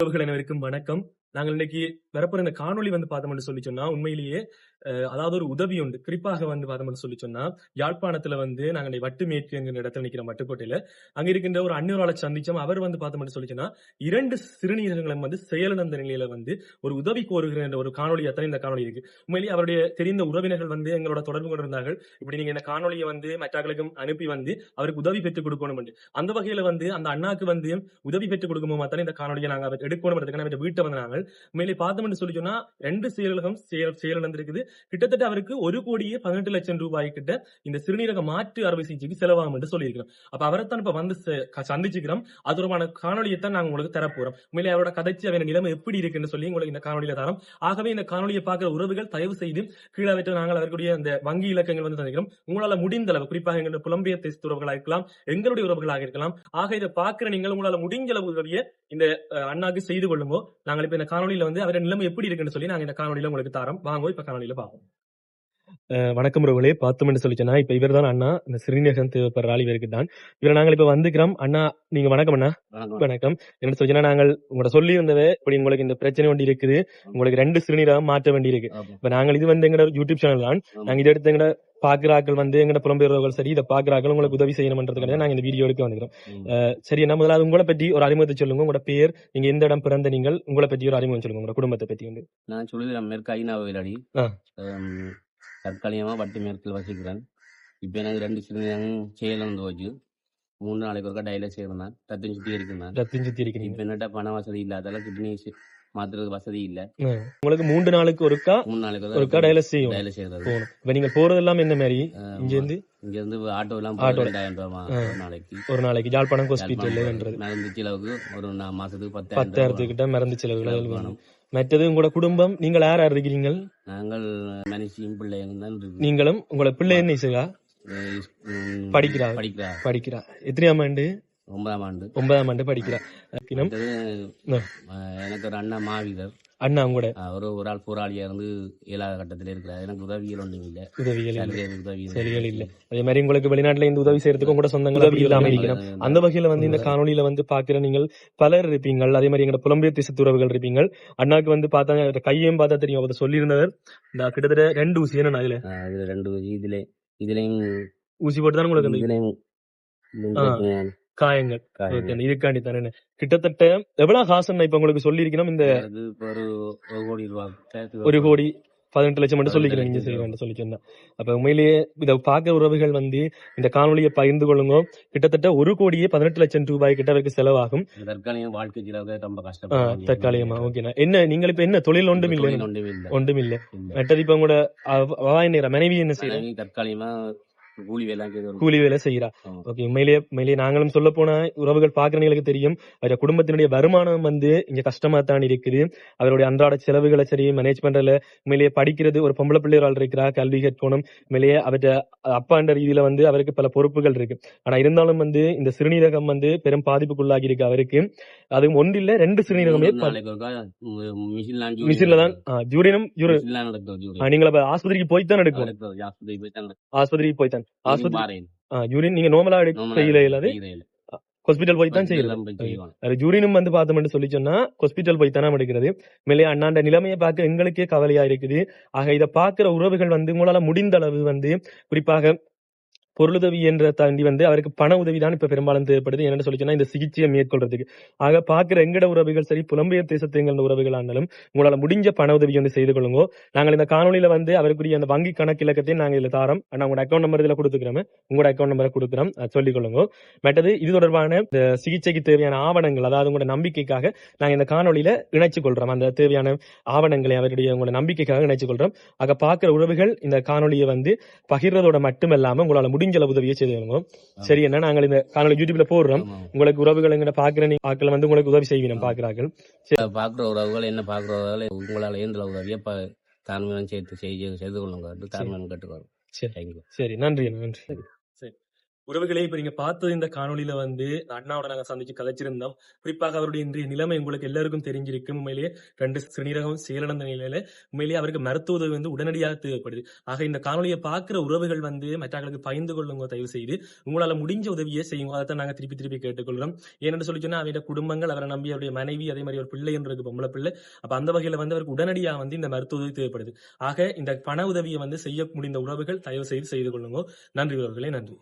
உறவுகள் அனைவருக்கும் வணக்கம். நாங்கள் இன்னைக்கு வரப்போற இந்த காணொளி பார்த்தோம்னு சொல்லி சொன்னா, உண்மையிலேயே அதாவது ஒரு உதவி உண்டு. குறிப்பாக பார்த்தோம்னு சொல்லி சொன்னா, யாழ்ப்பாணத்துல நாங்க வட்டுமேற்கு என்கிற இடத்துல நிக்கிறோம், வட்டுக்கோட்டையில. அங்க இருக்கின்ற ஒரு அந்நியராளை சந்திச்சோம். அவர் பார்த்தோம்னு சொல்லி சொன்னா, 2 சிறுநீரகங்களும் செயலிழந்த நிலையில ஒரு உதவி கோருகிற என்ற ஒரு காணொளியாத்தான் இந்த காணொளி இருக்கு. உண்மையிலேயே அவருடைய தெரிந்த உறவினர்கள் எங்களோட தொடர்பு கொண்டிருந்தார்கள். இப்படி நீங்க இந்த காணொளியை மற்றவர்களுக்கும் அனுப்பி அவருக்கு உதவி பெற்றுக் கொடுக்கணும். அந்த வகையில அந்த அண்ணாக்கு உதவி பெற்றுக் கொடுக்கும் போது இந்த காணொலியை நாங்க எடுக்கணும் வீட்டை வந்தாங்க. மேலே பார்த்தோம்னு சொல்லி சொன்னா 2 செயலகம் செயலிழந்திருக்குது. கிட்டத்தட்ட அவருக்கு 1,18,00,000 ரூபாய் கிட்ட இந்த சிறுநீரக மாற்று அறுவை சிகிச்சைக்கு செலவாகும் என்று சொல்லியிருக்கிறோம். அப்ப அவரைத்தான் இப்ப சந்திச்சுக்கிறோம். அது தொடர்பான காணொலியைத்தான் நாங்க உங்களுக்கு தரப்போறோம். மேலே அவரோட கதைச்சு அவன் நிலைமை எப்படி இருக்குன்னு சொல்லி உங்களுக்கு இந்த காணொலியில தரோம். ஆகவே இந்த காணொலியை பார்க்கிற உறவுகள் தயவு செய்து கீழே வைத்து நாங்கள் அவர்களுடைய அந்த வங்கி இலக்கங்கள் தந்திருக்கிறோம். உங்களால முடிந்த அளவு, குறிப்பாக எங்களுடைய புலம்பெயர் தேச உறவுகளாக இருக்கலாம், எங்களுடைய உறவுகளாக இருக்கலாம். ஆக இதை பார்க்கிற நீங்கள் உங்களால முடிஞ்ச அளவு உதவியை இந்த அண்ணாக்கு செய்து கொள்ளுமோ. நாங்கள் இப்ப இந்த காணொலியில அவருடைய நிலைமை எப்படி இருக்குன்னு சொல்லி நாங்க இந்த காணொலியில உங்களுக்கு தரோம். வாங்க இப்ப காணொலியில பார்ப்போம். வணக்கம் உறவுகளே, பார்த்தோம்னு சொல்லிச்சேன்னா இப்ப இவர் தான் அண்ணா, இந்த சிறுநீரகம் தேவைப்படுற ஆள் இவருக்கு தான். இவரை நாங்கள் இப்ப வந்துக்கிறோம். அண்ணா நீங்க வணக்கம். அண்ணா வணக்கம். என்ன சொல்லிச்சுன்னா, நாங்கள் உங்களோட சொல்லி இருந்தவே இப்படி உங்களுக்கு இந்த பிரச்சனை வேண்டி இருக்குது, உங்களுக்கு 2 சிறுநீரகம் மாற்ற வேண்டி இருக்கு. இப்ப நாங்கள் இது எங்களோட யூடியூப் சேனல் தான். நாங்க இதை எடுத்து எங்களோட பாக்குறாக்கள் எங்க புலம்பெயர்வர்கள் சரி, இதை பாக்குறாக்கள் உங்களுக்கு உதவி செய்யணும்ன்றதுக்காக நாங்க இந்த வீடியோ எடுக்க வந்துக்கிறோம். சரி, என்ன முதலாவது உங்களை பற்றி ஒரு அறிமுகத்தை சொல்லுங்க. உங்களோட பேர், நீங்க எந்த இடம் பிறந்த, நீங்கள் உங்களை பற்றி ஒரு அறிமுகம் சொல்லுங்க, உங்களோட குடும்பத்தை பத்தி. நான் சொல்லி மேற்கு ஐநாவிலடி தற்காலிகமா வட்டு மேற்கில் வசிக்கிறேன். இப்ப எனக்கு 2 சிறுநீரகம் செயலிழந்து போச்சு. 3 நாளைக்கு ஒருக்கா டயலிஸ் செய்யறேன். ரத்தம் சுத்தி இருக்கிறேன். இப்ப என்னட்ட பண வசதி இல்லாதால கிட்னி மாத்துறது வசதி இல்ல. உங்களுக்கு 3 நாளுக்கு ஒருக்கா டயலிஸ் செய்யறது. இப்ப நீங்க போறதெல்லாம் என்ன மாதிரி? இங்க இருந்து ஆட்டோ எல்லாம் 2,000 ஒரு நாளைக்கு யாழ்ப்பாணம் ஹாஸ்பிட்டல் மருந்து செலவுக்கு ஒரு மாசத்துக்கு 10,000 கிட்ட மருந்து செலவுகள் வேணும். மற்றது உங்களோட குடும்பம், நீங்கள் யார் யார் இருக்கிறீங்க? நாங்கள் மனுஷியும் பிள்ளைங்க தான். நீங்களும் உங்களோட பிள்ளை என்ன செய்யா? படிக்கிறா. எத்தனையாம் ஆண்டு? 9ஆம் ஆண்டு படிக்கிறா. எனக்கு ஒரு அண்ணா மாவீரர். அண்ணா கூட ஒரு ஆள் போராளியா இருந்து 7ஆவது கட்டத்துல இருக்கிறார். எனக்கு உதவிகள் ஒன்றும் இல்ல. உதவிகள் இல்ல. அதே மாதிரி உங்களுக்கு வெளிநாட்டுல இந்த உதவி செய்யறதுக்கும் கூட சொந்தங்கள் உதவி இல்லாம இருக்கிறோம். அந்த வகையில இந்த காணொலியில பாக்குற நீங்கள் பலர் இருப்பீங்கள். அதே மாதிரி எங்க புலம்பெயர் தேசத்து உறவுகள் இருப்பீங்கள். அண்ணாக்கு பார்த்தா கையையும் பார்த்தா தெரியும். அவர் சொல்லி இருந்தவர் இந்த கிட்டத்தட்ட 2 ஊசி. என்ன இதுல 2 ஊசி, இதுலயும் ஊசி போட்டு தான் உங்களுக்கு காயங்கள் இதுக்காண்டி தானே. கிட்டத்தட்ட எவ்வளவு காசு இப்ப உங்களுக்கு சொல்லி இருக்கணும்? இந்த 1,18,00,000 மட்டும் சொல்லிக்கிறேன். நீங்க செய்யணும் சொல்லிக்கிறேன். அப்ப உண்மையிலேயே இதை பார்க்க உறவுகள் இந்த காணொலியை பகிர்ந்து கொள்ளுங்க. கிட்டத்தட்ட 1,18,00,000 ரூபாய் கிட்ட அவருக்கு செலவாகும். தற்காலிக வாழ்க்கை செலவு ரொம்ப கஷ்டம். தற்காலிகமா ஓகேண்ணா. என்ன நீங்கள் இப்ப என்ன தொழில் ஒன்றும் இல்ல மற்றது இப்ப உங்களோட மனைவி என்ன செய்யறாங்க? தற்காலிகமா கூலி வேலை செய்யறா. ஓகே. உண்மையிலேயே நாங்களும் சொல்ல போனா உறவுகள் பாக்குறவங்களுக்கு தெரியும், அவருடைய குடும்பத்தினுடைய வருமானம் இங்க கஷ்டமா தான் இருக்குது. அவருடைய அன்றாட செலவுகளை சரி மேனேஜ் பண்றதுல உண்மையிலேயே படிக்கிறது, ஒரு பொம்பளை பிள்ளைகள் இருக்கிறா, கல்வி கற்கணும். உண்மையிலேயே அவருடைய அப்பான்ற ரீதியில அவருக்கு பல பொறுப்புகள் இருக்கு. ஆனா இருந்தாலும் இந்த சிறுநீரகம் பெரும் பாதிப்புக்குள்ளாகி இருக்கு அவருக்கு. அது ஒன்றில்ல 2 சிறுநீரகமே மிஷின்ல தான் யூரினும் நீங்க ஆஸ்பத்திரிக்கு போய்தான் எடுக்கும். ஆஸ்பத்திரிக்கு போய்தான் யூரின் நீங்க நார்மலா செய்யல இல்லாது ஹாஸ்பிட்டல் போய் தான் செய்யறது. யூரினும் பார்த்தோம்னு சொல்லி சொன்னா ஹாஸ்பிட்டல் போய் தானே எடுக்கிறது. மேலே அண்ணாண்ட நிலைமையை பார்க்க எங்களுக்கே கவலையா இருக்குது. ஆக இதை பார்க்கிற உறவுகள் உங்களால முடிந்த அளவு குறிப்பாக பொருளுதவி என்ற தாண்டி அவருக்கு பண உதவி தான் இப்ப பெரும்பாலும் தேவைப்படுது. என்னன்னு சொல்லி சொன்னா இந்த சிகிச்சையை மேற்கொள்றதுக்கு. ஆக பாக்குற எங்கட உறவுகள் சரி, புலம்பெயர் தேசத்து எங்களோட உறவுகள் ஆனாலும் உங்களால முடிஞ்ச பண உதவி செய்து கொள்ளுங்க. நாங்கள் இந்த காணொலியில அவருக்குரிய அந்த வங்கி கணக்கு இலக்கத்தையும் நாங்க இதுல தாரோம். ஆனா உங்களோட அக்கௌண்ட் நம்பர் இதுல கொடுத்துக்கிறோம். உங்களோட அக்கௌண்ட் நம்பரை கொடுக்குறோம், சொல்லிக் கொள்ளுங்க. மற்றது இது தொடர்பான சிகிச்சைக்கு தேவையான ஆவணங்கள், அதாவது உங்களோட நம்பிக்கைக்காக நாங்க இந்த காணொலியில இணைச்சு கொள்றோம். அந்த தேவையான ஆவணங்களை அவருடைய உங்களோட நம்பிக்கைக்காக இணைச்சு கொள்றோம். ஆக பாக்குற உறவுகள் இந்த காணொலியை பகிர்றதோட மட்டுமல்லாம உங்களால முடிஞ்ச உதவியை செய்து. சரி, என்ன நாங்கள் இந்த காணொலி யூடியூப்ல போடுறோம். உங்களுக்கு உறவுகள் எங்க பாக்குற ஆக்கள் உங்களுக்கு உதவி செய்வீங்க பாக்குறார்கள். பாக்குற உறவுகள் என்ன பாக்குற உறவுகள் உங்களால எந்த உதவியை தாழ்மையான சேர்த்து செய்து கொள்ளுங்க. தாழ்மையான கேட்டுக்கொள்ளுங்க. சரி, நன்றி. சரி, உறவுகளே, இப்ப நீங்க பார்த்தது இந்த காணொளியில வந்து அண்ணாவோட நாங்க சந்திச்சு கதைச்சிருந்தோம். குறிப்பாக அவருடைய இன்றைய நிலைமை உங்களுக்கு எல்லாருக்கும் தெரிஞ்சிருக்கும். உண்மையிலேயே 2 சிறுநீரகம் செயலிழந்த நிலையில உண்மையிலேயே அவருக்கு மருத்துவ உதவி வந்து உடனடியாக தேவைப்படுது. ஆக இந்த காணொளியை பார்க்கிற உறவுகள் வந்து மற்றவர்களுக்கு பகிர்ந்து கொள்ளுங்க தயவு செய்து. உங்களால முடிஞ்ச உதவியை செய்யுங்க. அதைத்தான் நாங்க திருப்பி திருப்பி கேட்டுக்கொள்கிறோம். ஏன்னு சொல்லி சொன்னா அவருடைய குடும்பங்கள், அவரை நம்பி அவருடைய மனைவி, அதே மாதிரி ஒரு பிள்ளை என்று இருக்கு, பொம்பளை பிள்ளை. அப்ப அந்த வகையில வந்து அவருக்கு உடனடியா வந்து இந்த மருத்துவ உதவி தேவைப்படுது. ஆக இந்த பண உதவியை வந்து செய்ய முடிந்த உறவுகள் தயவு செய்து செய்து கொள்ளுங்க. நன்றி உறவுகளே, நன்றி.